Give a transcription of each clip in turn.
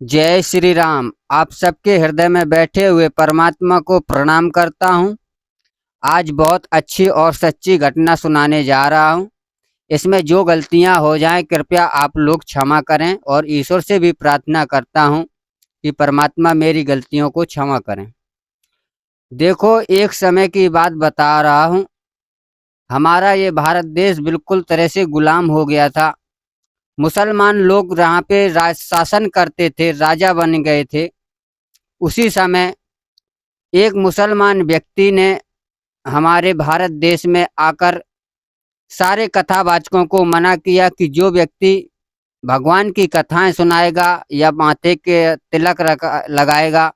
जय श्री राम। आप सबके हृदय में बैठे हुए परमात्मा को प्रणाम करता हूँ। आज बहुत अच्छी और सच्ची घटना सुनाने जा रहा हूँ। इसमें जो गलतियाँ हो जाएं कृपया आप लोग क्षमा करें और ईश्वर से भी प्रार्थना करता हूँ कि परमात्मा मेरी गलतियों को क्षमा करें। देखो, एक समय की बात बता रहा हूँ। हमारा ये भारत देश बिल्कुल तरह से गुलाम हो गया था। मुसलमान लोग यहाँ पे राज शासन करते थे, राजा बन गए थे। उसी समय एक मुसलमान व्यक्ति ने हमारे भारत देश में आकर सारे कथावाचकों को मना किया कि जो व्यक्ति भगवान की कथाएं सुनाएगा या माथे के तिलक लगाएगा,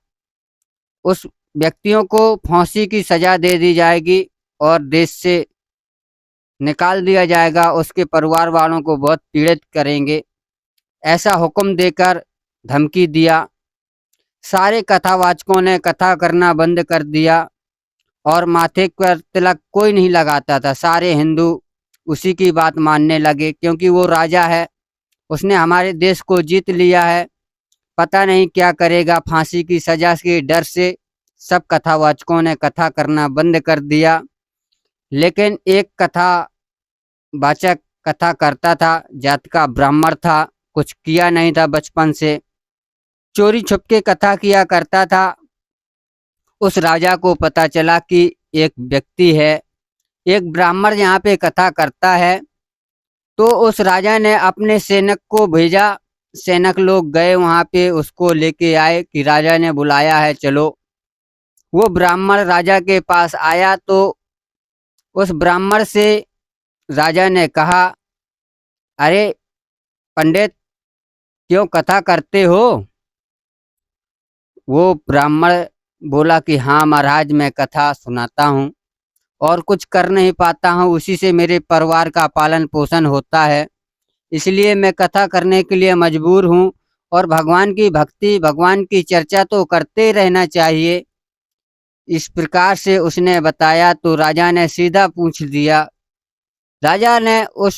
उस व्यक्तियों को फांसी की सजा दे दी जाएगी और देश से निकाल दिया जाएगा। उसके परिवार वालों को बहुत पीड़ित करेंगे, ऐसा हुक्म देकर धमकी दिया। सारे कथावाचकों ने कथा करना बंद कर दिया और माथे पर तिलक कोई नहीं लगाता था। सारे हिंदू उसी की बात मानने लगे क्योंकि वो राजा है, उसने हमारे देश को जीत लिया है, पता नहीं क्या करेगा। फांसी की सजा के डर से सब कथावाचकों ने कथा करना बंद कर दिया। लेकिन एक कथावाचक कथा करता था, जात का ब्राह्मण था, कुछ किया नहीं था, बचपन से चोरी छुपके कथा किया करता था। उस राजा को पता चला कि एक व्यक्ति है, एक ब्राह्मण यहाँ पे कथा करता है, तो उस राजा ने अपने सैनिक को भेजा। सैनिक लोग गए वहाँ पे, उसको लेके आए कि राजा ने बुलाया है, चलो। वो ब्राह्मण राजा के पास आया तो उस ब्राह्मण से राजा ने कहा, अरे पंडित, क्यों कथा करते हो? वो ब्राह्मण बोला कि हाँ महाराज, मैं कथा सुनाता हूँ और कुछ कर नहीं पाता हूँ, उसी से मेरे परिवार का पालन पोषण होता है, इसलिए मैं कथा करने के लिए मजबूर हूँ। और भगवान की भक्ति, भगवान की चर्चा तो करते रहना चाहिए। इस प्रकार से उसने बताया तो राजा ने सीधा पूछ दिया। राजा ने उस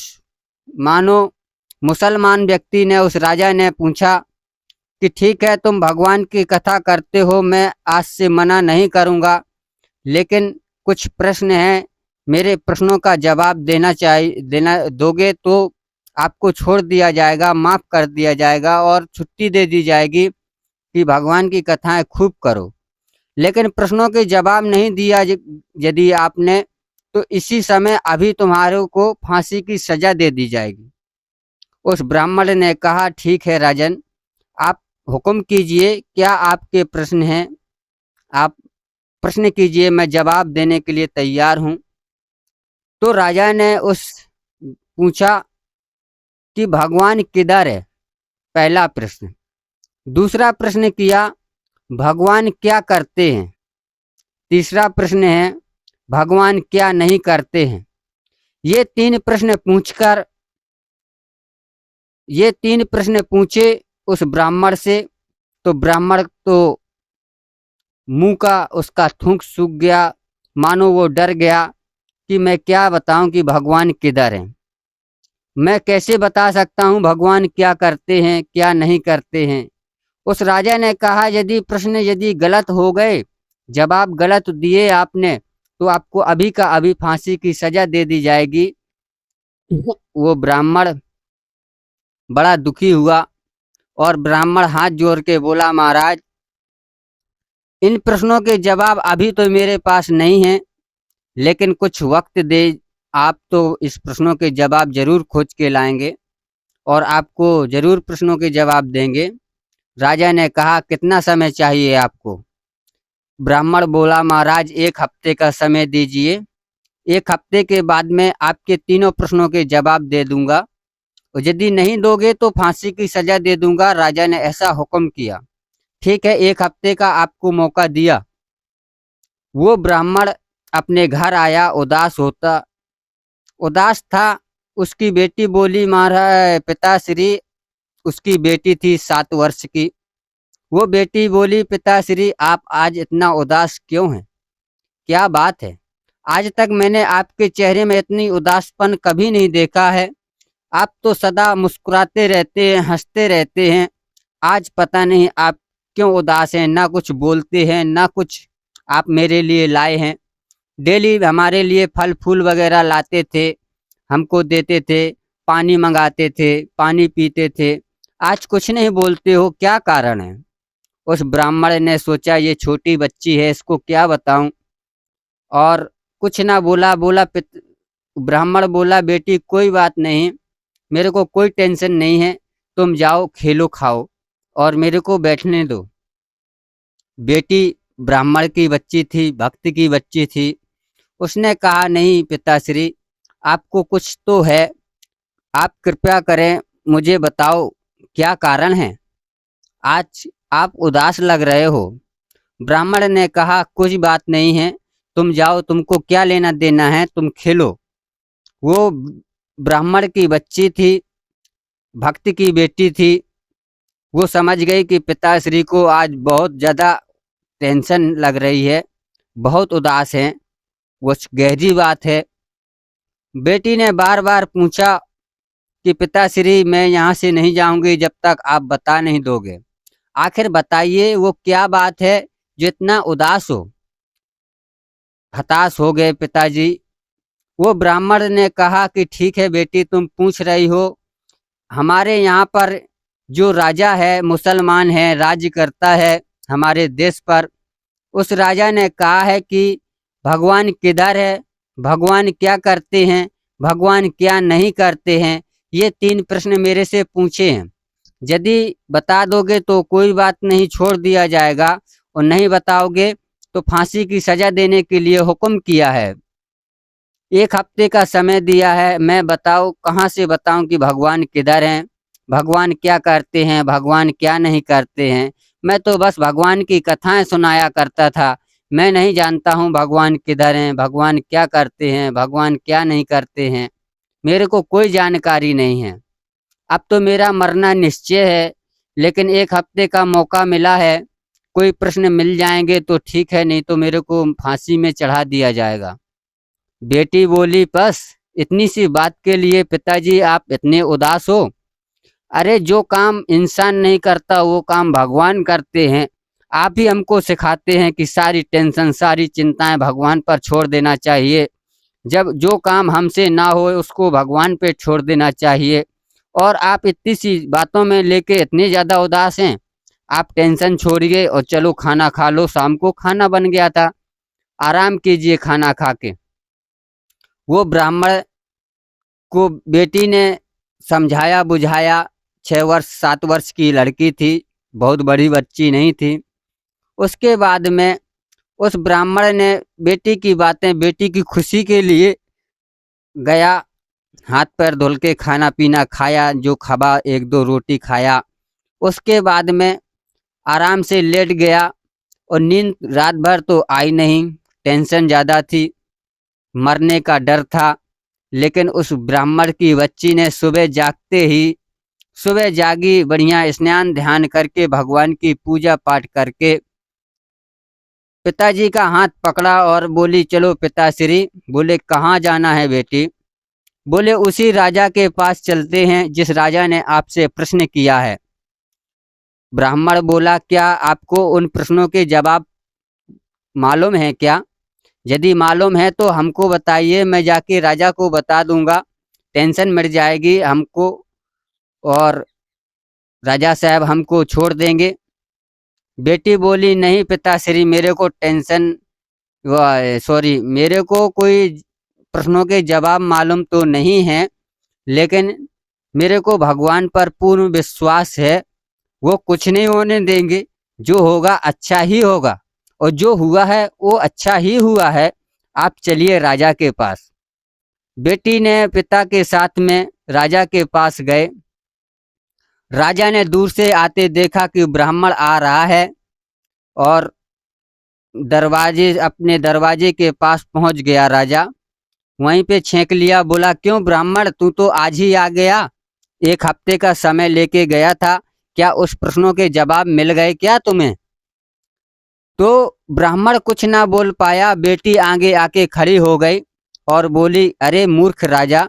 मानो मुसलमान व्यक्ति ने उस राजा ने पूछा कि ठीक है, तुम भगवान की कथा करते हो, मैं आज से मना नहीं करूँगा, लेकिन कुछ प्रश्न हैं, मेरे प्रश्नों का जवाब देना दोगे तो आपको छोड़ दिया जाएगा, माफ़ कर दिया जाएगा और छुट्टी दे दी जाएगी कि भगवान की कथाएं खूब करो। लेकिन प्रश्नों के जवाब नहीं दिया यदि आपने, तो इसी समय अभी तुम्हारे को फांसी की सजा दे दी जाएगी। उस ब्राह्मण ने कहा, ठीक है राजन, आप हुक्म कीजिए, क्या आपके प्रश्न हैं? आप प्रश्न कीजिए, मैं जवाब देने के लिए तैयार हूँ। तो राजा ने उस पूछा कि भगवान किधर है? पहला प्रश्न। दूसरा प्रश्न किया, भगवान क्या करते हैं? तीसरा प्रश्न है, भगवान क्या नहीं करते हैं? ये तीन प्रश्न पूछकर ये तीन प्रश्न पूछे उस ब्राह्मण से, तो ब्राह्मण तो मुंह का उसका थूक सूख गया, मानो वो डर गया कि मैं क्या बताऊं कि भगवान किधर हैं। मैं कैसे बता सकता हूं भगवान क्या करते हैं, क्या नहीं करते हैं? उस राजा ने कहा, यदि प्रश्न यदि गलत हो गए, जवाब गलत दिए आपने, तो आपको अभी का अभी फांसी की सजा दे दी जाएगी। वो ब्राह्मण बड़ा दुखी हुआ और ब्राह्मण हाथ जोड़ के बोला, महाराज, इन प्रश्नों के जवाब अभी तो मेरे पास नहीं है, लेकिन कुछ वक्त दे, आप तो इस प्रश्नों के जवाब जरूर खोज के लाएंगे और आपको जरूर प्रश्नों के जवाब देंगे। राजा ने कहा, कितना समय चाहिए आपको? ब्राह्मण बोला, महाराज, 1 हफ्ते का समय दीजिए, 1 हफ्ते के बाद में आपके तीनों प्रश्नों के जवाब दे दूंगा और यदि नहीं दोगे तो फांसी की सजा दे दूंगा। राजा ने ऐसा हुक्म किया। ठीक है, 1 हफ्ते का आपको मौका दिया। वो ब्राह्मण अपने घर आया, उदास था। उसकी बेटी बोली, महाराज पिताश्री, उसकी बेटी थी 7 वर्ष की। वो बेटी बोली, पिताश्री, आप आज इतना उदास क्यों हैं? क्या बात है? आज तक मैंने आपके चेहरे में इतनी उदासपन कभी नहीं देखा है। आप तो सदा मुस्कुराते रहते हैं, हंसते रहते हैं। आज पता नहीं आप क्यों उदास हैं, ना कुछ बोलते हैं, ना कुछ आप मेरे लिए लाए हैं। डेली हमारे लिए फल फूल वगैरह लाते थे, हमको देते थे, पानी मंगाते थे, पानी पीते थे। आज कुछ नहीं बोलते हो, क्या कारण है? उस ब्राह्मण ने सोचा ये छोटी बच्ची है, इसको क्या बताऊं, और कुछ ना बोला। ब्राह्मण बोला बेटी कोई बात नहीं, मेरे को कोई टेंशन नहीं है, तुम जाओ खेलो खाओ और मेरे को बैठने दो। बेटी ब्राह्मण की बच्ची थी, भक्त की बच्ची थी। उसने कहा नहीं पिताश्री, आपको कुछ तो है, आप कृपया करें, मुझे बताओ क्या कारण है, आज आप उदास लग रहे हो। ब्राह्मण ने कहा कुछ बात नहीं है, तुम जाओ, तुमको क्या लेना देना है, तुम खेलो। वो ब्राह्मण की बच्ची थी, भक्त की बेटी थी। वो समझ गई कि पिताश्री को आज बहुत ज़्यादा टेंशन लग रही है, बहुत उदास हैं, वो गहरी बात है। बेटी ने बार बार पूछा कि पिताश्री मैं यहाँ से नहीं जाऊंगी जब तक आप बता नहीं दोगे। आखिर बताइए वो क्या बात है जो इतना उदास हो। हताश हो गए पिताजी। वो ब्राह्मण ने कहा कि ठीक है बेटी, तुम पूछ रही हो, हमारे यहाँ पर जो राजा है मुसलमान है, राज्य करता है हमारे देश पर। उस राजा ने कहा है कि भगवान किधर है, भगवान क्या करते हैं, भगवान क्या नहीं करते हैं, ये 3 प्रश्न मेरे से पूछे हैं। यदि बता दोगे तो कोई बात नहीं, छोड़ दिया जाएगा, और नहीं बताओगे तो फांसी की सजा देने के लिए हुक्म किया है। 1 हफ्ते का समय दिया है, मैं बताओ कहाँ से बताऊं कि भगवान किधर हैं, भगवान क्या करते हैं, भगवान क्या नहीं करते हैं। मैं तो बस भगवान की कथाएं सुनाया करता था, मैं नहीं जानता हूँ भगवान किधर हैं, भगवान क्या करते हैं, भगवान क्या नहीं करते हैं, मेरे को कोई जानकारी नहीं है। अब तो मेरा मरना निश्चय है, लेकिन 1 हफ्ते का मौका मिला है, कोई प्रश्न मिल जाएंगे तो ठीक है, नहीं तो मेरे को फांसी में चढ़ा दिया जाएगा। बेटी बोली बस इतनी सी बात के लिए पिताजी आप इतने उदास हो? अरे जो काम इंसान नहीं करता वो काम भगवान करते हैं। आप ही हमको सिखाते हैं कि सारी टेंशन, सारी चिंताएं भगवान पर छोड़ देना चाहिए। जब जो काम हमसे ना हो उसको भगवान पे छोड़ देना चाहिए, और आप इतनी सी बातों में लेके इतने ज़्यादा उदास हैं। आप टेंशन छोड़िए और चलो खाना खा लो, शाम को खाना बन गया था, आराम कीजिए खाना खा के। वो ब्राह्मण को बेटी ने समझाया बुझाया। 6 वर्ष 7 वर्ष की लड़की थी, बहुत बड़ी बच्ची नहीं थी। उसके बाद में उस ब्राह्मण ने बेटी की बातें, बेटी की खुशी के लिए गया, हाथ पैर धुल के खाना पीना खाया, जो खबा 1-2 रोटी खाया। उसके बाद में आराम से लेट गया, और नींद रात भर तो आई नहीं, टेंशन ज़्यादा थी, मरने का डर था। लेकिन उस ब्राह्मण की बच्ची ने सुबह जागी, बढ़िया स्नान ध्यान करके, भगवान की पूजा पाठ करके पिताजी का हाथ पकड़ा और बोली चलो पिताश्री। बोले कहाँ जाना है बेटी? बोले उसी राजा के पास चलते हैं जिस राजा ने आपसे प्रश्न किया है। ब्राह्मण बोला क्या आपको उन प्रश्नों के जवाब मालूम है क्या? यदि मालूम है तो हमको बताइए, मैं जाके राजा को बता दूंगा, टेंशन मिट जाएगी हमको, और राजा साहब हमको छोड़ देंगे। बेटी बोली नहीं पिताश्री, मेरे को मेरे को कोई प्रश्नों के जवाब मालूम तो नहीं है, लेकिन मेरे को भगवान पर पूर्ण विश्वास है, वो कुछ नहीं होने देंगे, जो होगा अच्छा ही होगा, और जो हुआ है वो अच्छा ही हुआ है। आप चलिए राजा के पास। बेटी ने पिता के साथ में राजा के पास गए। राजा ने दूर से आते देखा कि ब्राह्मण आ रहा है, और अपने दरवाजे के पहुंच पहुंच गया राजा। वहीं पे छेंक लिया, बोला क्यों ब्राह्मण, तू तो आज ही आ गया, 1 हफ्ते का समय लेके गया था, क्या उस प्रश्नों के जवाब मिल गए क्या तुम्हें? तो ब्राह्मण कुछ ना बोल पाया। बेटी आगे आके खड़ी हो गई और बोली अरे मूर्ख राजा,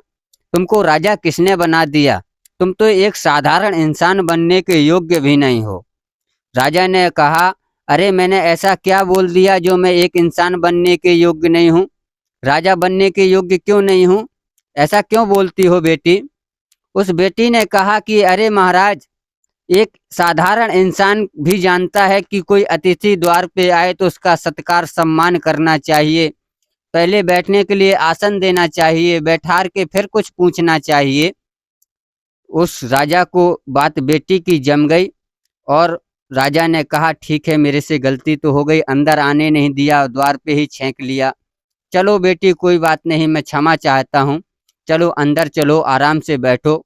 तुमको राजा किसने बना दिया? तुम तो एक साधारण इंसान बनने के योग्य भी नहीं हो। राजा ने कहा, अरे मैंने ऐसा क्या बोल दिया जो मैं एक इंसान बनने के योग्य नहीं हूँ? राजा बनने के योग्य क्यों नहीं हूँ? ऐसा क्यों बोलती हो बेटी? उस बेटी ने कहा कि अरे महाराज, एक साधारण इंसान भी जानता है कि कोई अतिथि द्वार पे आए तो उसका सत्कार सम्मान करना चाहिए। पहले बैठने के लिए आसन देना चाहिए, बैठार के फिर कुछ पूछना चाहिए। उस राजा को बात बेटी की जम गई और राजा ने कहा, ठीक है, मेरे से गलती तो हो गई, अंदर आने नहीं दिया, द्वार पे ही छेंक लिया। चलो बेटी, कोई बात नहीं, मैं क्षमा चाहता हूँ। चलो अंदर चलो, आराम से बैठो।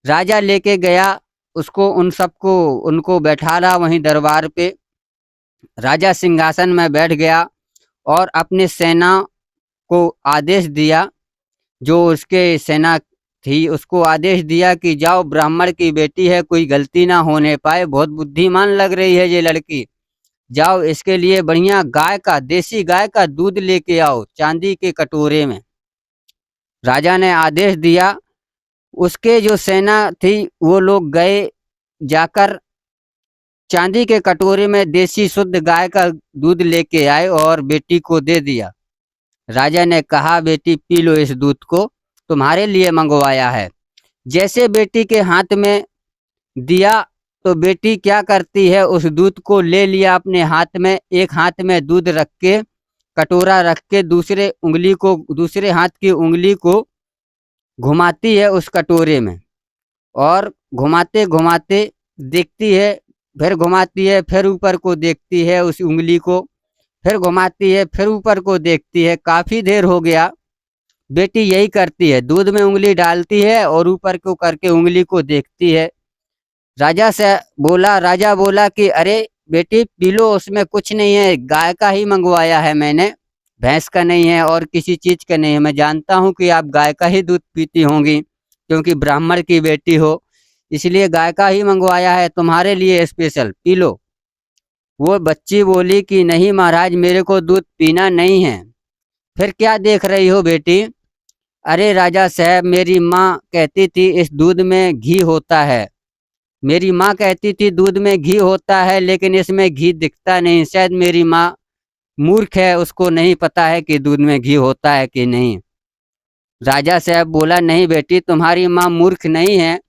राजा लेके गया उसको, उन सबको उनको बैठाला वहीं दरबार पे। राजा सिंहासन में बैठ गया और अपने सेना को आदेश दिया, जो उसके सेना थी उसको आदेश दिया कि जाओ, ब्राह्मण की बेटी है, कोई गलती ना होने पाए, बहुत बुद्धिमान लग रही है ये लड़की, जाओ इसके लिए बढ़िया गाय का, देसी गाय का दूध लेके आओ चांदी के कटोरे में। राजा ने आदेश दिया। उसके जो सेना थी वो लोग गए, जाकर चांदी के कटोरे में देसी शुद्ध गाय का दूध लेके आए और बेटी को दे दिया। राजा ने कहा, बेटी पी लो इस दूध को, तुम्हारे लिए मंगवाया है। जैसे बेटी के हाथ में दिया तो बेटी क्या करती है, उस दूध को ले लिया अपने हाथ में, एक हाथ में दूध रख के, कटोरा रख के, दूसरे हाथ की उंगली को घुमाती है उस कटोरे में और घुमाते घुमाते देखती है, फिर घुमाती है, फिर ऊपर को देखती है उस उंगली को, फिर घुमाती है, फिर ऊपर को देखती है। काफी देर हो गया, बेटी यही करती है, दूध में उंगली डालती है और ऊपर को करके उंगली को देखती है। राजा बोला कि अरे बेटी पी लो, उसमें कुछ नहीं है, गाय का ही मंगवाया है मैंने, भैंस का नहीं है और किसी चीज का नहीं है। मैं जानता हूँ कि आप गाय का ही दूध पीती होंगी क्योंकि ब्राह्मण की बेटी हो, इसलिए गाय का ही मंगवाया है तुम्हारे लिए स्पेशल, पी लो। वो बच्ची बोली कि नहीं महाराज, मेरे को दूध पीना नहीं है। फिर क्या देख रही हो बेटी? अरे राजा साहब, मेरी माँ कहती थी इस दूध में घी होता है, मेरी माँ कहती थी दूध में घी होता है, लेकिन इसमें घी दिखता नहीं। शायद मेरी माँ मूर्ख है, उसको नहीं पता है कि दूध में घी होता है कि नहीं। राजा साहब बोला, नहीं बेटी, तुम्हारी माँ मूर्ख नहीं है,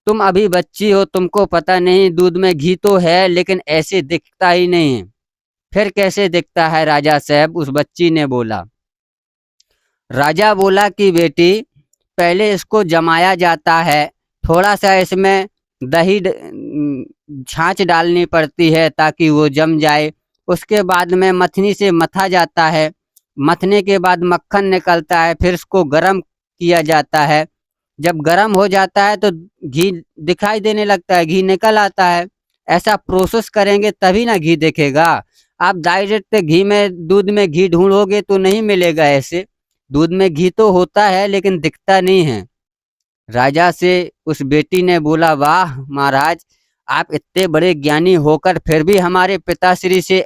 तुम अभी बच्ची हो, तुमको पता नहीं, दूध में घी तो है लेकिन ऐसे दिखता ही नहीं है। फिर कैसे दिखता है राजा साहब? उस बच्ची ने बोला। राजा बोला कि बेटी, पहले इसको जमाया जाता है, थोड़ा सा इसमें दही छाछ डालनी पड़ती है ताकि वो जम जाए। उसके बाद में मथनी से मथा जाता है, मथने के बाद मक्खन निकलता है, फिर इसको गरम किया जाता है। जब गरम हो जाता है तो घी दिखाई देने लगता है, घी निकल आता है। ऐसा प्रोसेस करेंगे तभी ना घी दिखेगा। आप डायरेक्ट घी में, दूध में घी ढूंढोगे तो नहीं मिलेगा। ऐसे दूध में घी तो होता है लेकिन दिखता नहीं है। राजा से उस बेटी ने बोला, वाह महाराज, आप इतने बड़े ज्ञानी होकर फिर भी हमारे पिताश्री से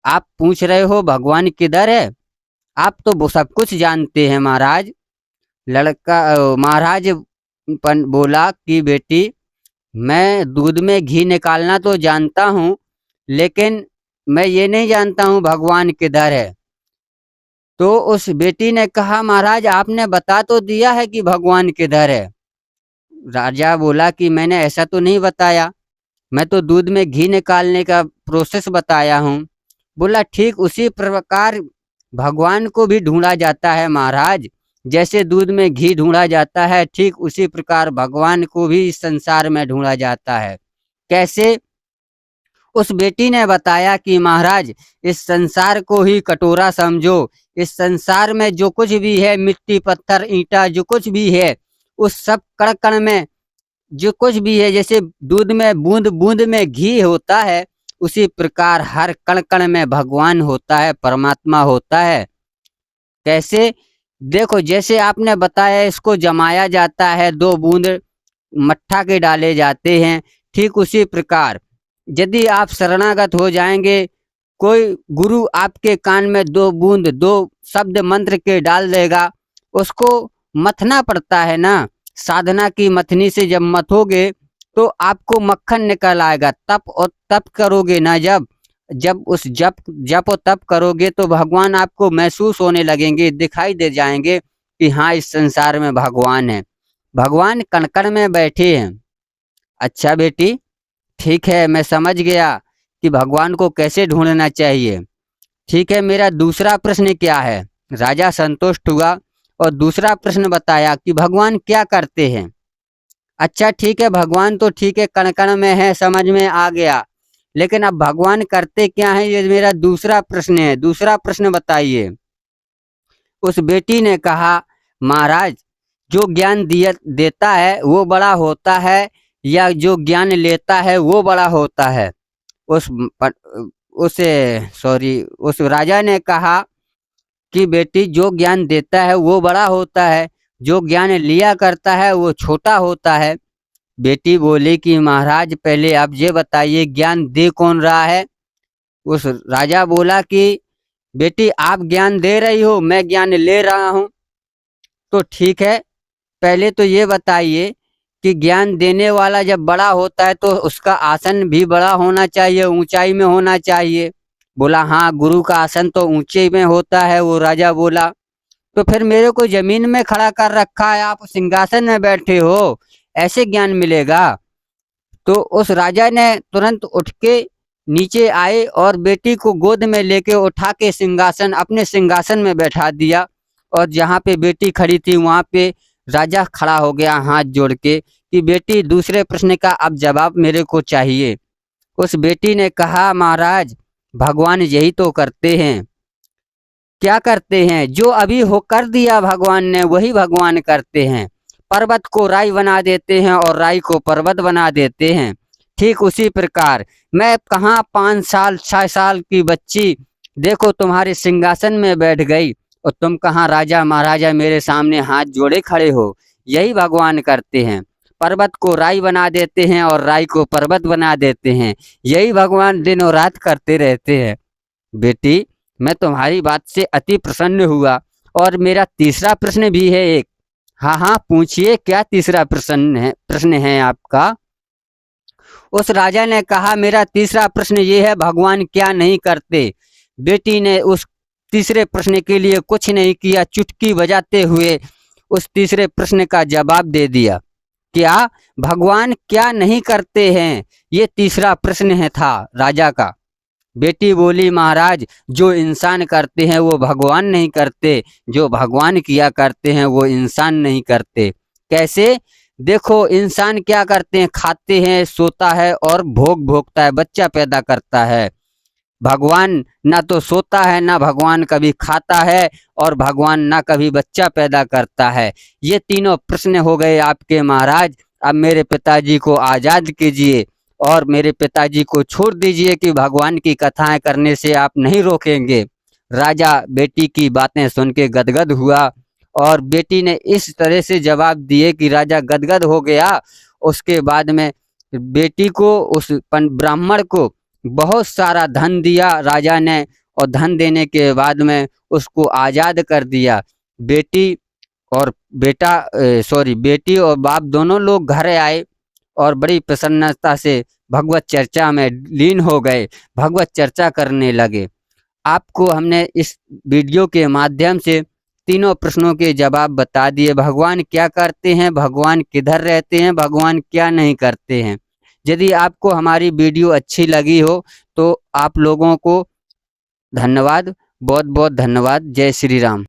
आप पूछ रहे हो भगवान किधर है? आप तो वो सब कुछ जानते हैं महाराज। महाराज बोला कि बेटी, मैं दूध में घी निकालना तो जानता हूँ, लेकिन मैं ये नहीं जानता हूँ भगवान किधर है। तो उस बेटी ने कहा, महाराज आपने बता तो दिया है कि भगवान किधर है। राजा बोला कि मैंने ऐसा तो नहीं बताया, मैं तो दूध में घी निकालने का प्रोसेस बताया हूँ। बोला, ठीक उसी प्रकार भगवान को भी ढूंढा जाता है महाराज, जैसे दूध में घी ढूंढा जाता है, ठीक उसी प्रकार भगवान को भी इस संसार में ढूंढा जाता है। कैसे? उस बेटी ने बताया कि महाराज, इस संसार को ही कटोरा समझो, इस संसार में जो कुछ भी है, मिट्टी पत्थर ईंटा जो कुछ भी है, उस सब कण कण में जो कुछ भी है, जैसे दूध में बूंद बूंद में घी होता है, उसी प्रकार हर कण कण में भगवान होता है, परमात्मा होता है। कैसे? देखो, जैसे आपने बताया इसको जमाया जाता है, 2 बूंद मट्ठा के डाले जाते हैं, ठीक उसी प्रकार यदि आप शरणागत हो जाएंगे, कोई गुरु आपके कान में 2 बूंद 2 शब्द मंत्र के डाल देगा, उसको मथना पड़ता है ना, साधना की मथनी से जब मथोगे तो आपको मक्खन निकल आएगा। तप और तप करोगे ना जब जब उस जप जप और तप करोगे तो भगवान आपको महसूस होने लगेंगे, दिखाई दे जाएंगे कि हाँ, इस संसार में भगवान है, भगवान कण कण में बैठे हैं। अच्छा बेटी, ठीक है, मैं समझ गया कि भगवान को कैसे ढूंढना चाहिए। ठीक है, मेरा दूसरा प्रश्न क्या है? राजा संतुष्ट हुआ और दूसरा प्रश्न बताया कि भगवान क्या करते हैं। अच्छा ठीक है, भगवान तो ठीक है, कण कण में है, समझ में आ गया, लेकिन अब भगवान करते क्या है, ये मेरा दूसरा प्रश्न है। दूसरा प्रश्न बताइए। उस बेटी ने कहा, महाराज, जो ज्ञान देता है वो बड़ा होता है या जो ज्ञान लेता है वो बड़ा होता है? उस उसे सॉरी उस राजा ने कहा कि बेटी, जो ज्ञान देता है वो बड़ा होता है, जो ज्ञान लिया करता है वो छोटा होता है। बेटी बोली कि महाराज, पहले आप ये बताइए, ज्ञान दे कौन रहा है? उस राजा बोला कि बेटी, आप ज्ञान दे रही हो, मैं ज्ञान ले रहा हूँ। तो ठीक है, पहले तो ये बताइए कि ज्ञान देने वाला जब बड़ा होता है तो उसका आसन भी बड़ा होना चाहिए, ऊंचाई में होना चाहिए। बोला हाँ, गुरु का आसन तो ऊंचे में होता है। वो राजा बोला, तो फिर मेरे को जमीन में खड़ा कर रखा है, आप सिंहासन में बैठे हो, ऐसे ज्ञान मिलेगा? तो उस राजा ने तुरंत उठ के नीचे आए और बेटी को गोद में लेके उठा के अपने सिंहासन में बैठा दिया। और जहाँ पे बेटी खड़ी थी वहाँ पे राजा खड़ा हो गया हाथ जोड़ के कि बेटी, दूसरे प्रश्न का अब जवाब मेरे को चाहिए। उस बेटी ने कहा, महाराज, भगवान यही तो करते हैं। क्या करते हैं? जो अभी हो कर दिया भगवान ने वही भगवान करते हैं। पर्वत को राई बना देते हैं और राई को पर्वत बना देते हैं। ठीक उसी प्रकार मैं कहाँ 5 साल 6 साल की बच्ची देखो तुम्हारे सिंहासन में बैठ गई और तुम कहाँ राजा महाराजा मेरे सामने हाथ जोड़े खड़े हो। यही भगवान करते हैं, पर्वत को राई बना देते हैं और राई को पर्वत बना देते हैं। यही भगवान दिन और रात करते रहते हैं। बेटी, मैं तुम्हारी बात से अति प्रसन्न हुआ और मेरा तीसरा प्रश्न भी है एक। हाँ हाँ, पूछिए, क्या तीसरा प्रश्न है आपका? उस राजा ने कहा, मेरा तीसरा प्रश्न ये है, भगवान क्या नहीं करते? बेटी ने उस तीसरे प्रश्न के लिए कुछ नहीं किया, चुटकी बजाते हुए उस तीसरे प्रश्न का जवाब दे दिया। क्या भगवान क्या नहीं करते हैं? ये तीसरा प्रश्न है था राजा का। बेटी बोली, महाराज, जो इंसान करते हैं वो भगवान नहीं करते, जो भगवान किया करते हैं वो इंसान नहीं करते। कैसे? देखो, इंसान क्या करते हैं, खाते हैं, सोता है और भोग भोगता है, बच्चा पैदा करता है। भगवान ना तो सोता है, ना भगवान कभी खाता है, और भगवान ना कभी बच्चा पैदा करता है। ये तीनों प्रश्न हो गए आपके महाराज। अब मेरे पिताजी को आज़ाद कीजिए और मेरे पिताजी को छोड़ दीजिए कि भगवान की कथाएं करने से आप नहीं रोकेंगे। राजा बेटी की बातें सुन के गदगद हुआ और बेटी ने इस तरह से जवाब दिए कि राजा गदगद हो गया। उसके बाद में बेटी को, उस ब्राह्मण को बहुत सारा धन दिया राजा ने, और धन देने के बाद में उसको आज़ाद कर दिया। बेटी और बेटी और बाप दोनों लोग घर आए और बड़ी प्रसन्नता से भगवत चर्चा में लीन हो गए, भगवत चर्चा करने लगे। आपको हमने इस वीडियो के माध्यम से तीनों प्रश्नों के जवाब बता दिए। भगवान क्या करते हैं, भगवान किधर रहते हैं, भगवान क्या नहीं करते हैं। यदि आपको हमारी वीडियो अच्छी लगी हो तो आप लोगों को धन्यवाद, बहुत बहुत धन्यवाद। जय श्री राम।